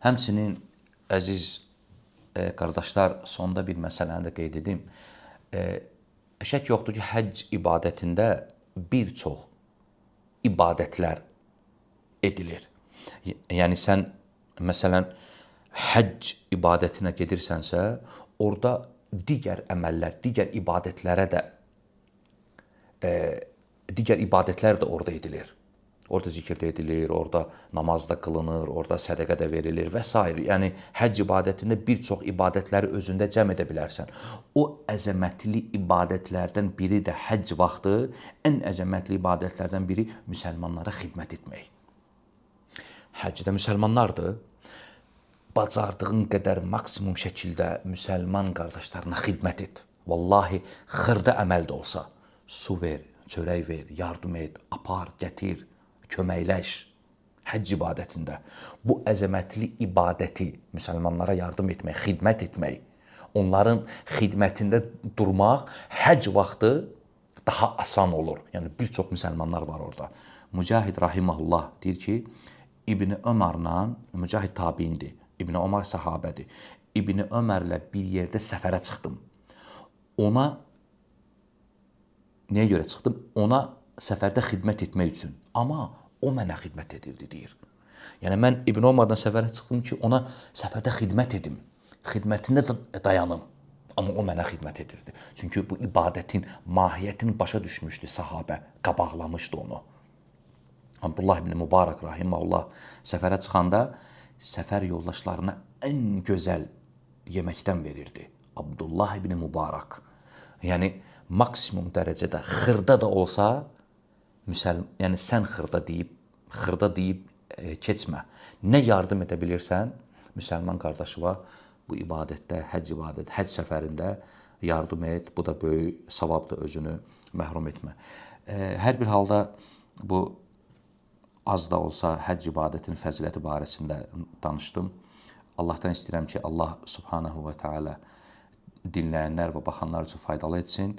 Həmçinin əziz qardaşlar, sonda bir məsələni də qeyd edim. Şək yoxdur ki, həcc ibadətində bir çox ibadətlər edilir. Yəni sən məsələn həcc ibadətinə gedirsənsə, orada digər əməllər, digər ibadətlər də orada edilir. Orada zikr də edilir, orada namaz da qılınır, orada sədəqə də verilir və s. Yəni həcc ibadətində bir çox ibadətləri özündə cəm edə bilərsən. O əzəmətli ibadətlərdən biri də həcc vaxtı, ən əzəmətli ibadətlərdən biri müsəlmanlara xidmət etmək. Həccdə müsəlmanlardır. Bacardığın qədər maksimum şəkildə müsəlman qardaşlarına xidmət et. Vallahi xırda əməl də olsa, su ver, çörək ver, yardım et, apar, gətir, köməkləş. Həcc ibadətində bu əzəmətli ibadəti müsəlmanlara yardım etmək, xidmət etmək, onların xidmətində durmaq həcc vaxtı daha asan olur. Yəni bir çox müsəlmanlar var orada. Mücahid rahimehullah deyir ki, İbn Ömərlə, Mücahid tabiindir, İbn Ömər səhabədir. İbn Ömərlə bir yerdə səfərə çıxdım. Ona niyə görə çıxdım? Ona səfərdə xidmət etmək üçün. Amma o mənə xidmət edirdi, deyir. Yəni mən İbn Ömərdən səfərə çıxdım ki, ona səfərdə xidmət edim. Xidmətində dayanım. Amma o mənə xidmət edirdi. Çünki bu ibadətin mahiyyətini başa düşmüşdü sahabə, qabaqlamışdı onu. Abdullah ibn Mübarək rahimehullah səfərə çıxanda səfər yoldaşlarına ən gözəl yeməkdən verirdi. Abdullah ibn Mübarək. Yəni maksimum dərəcədə xırda da olsa, yəni sən xırda deyib keçmə. Nə yardım edə bilirsən, müsəlman qardaşıva bu ibadətdə, həcc səfərində yardım et. Bu da böyük savabdır, özünü məhrum etmə. Hər bir halda bu az da olsa həcc ibadətinin fəziləti barəsində danışdım. Allahdan istəyirəm ki, Allah subhanahu və teala dinləyənlər və baxanlar üçün faydalı etsin.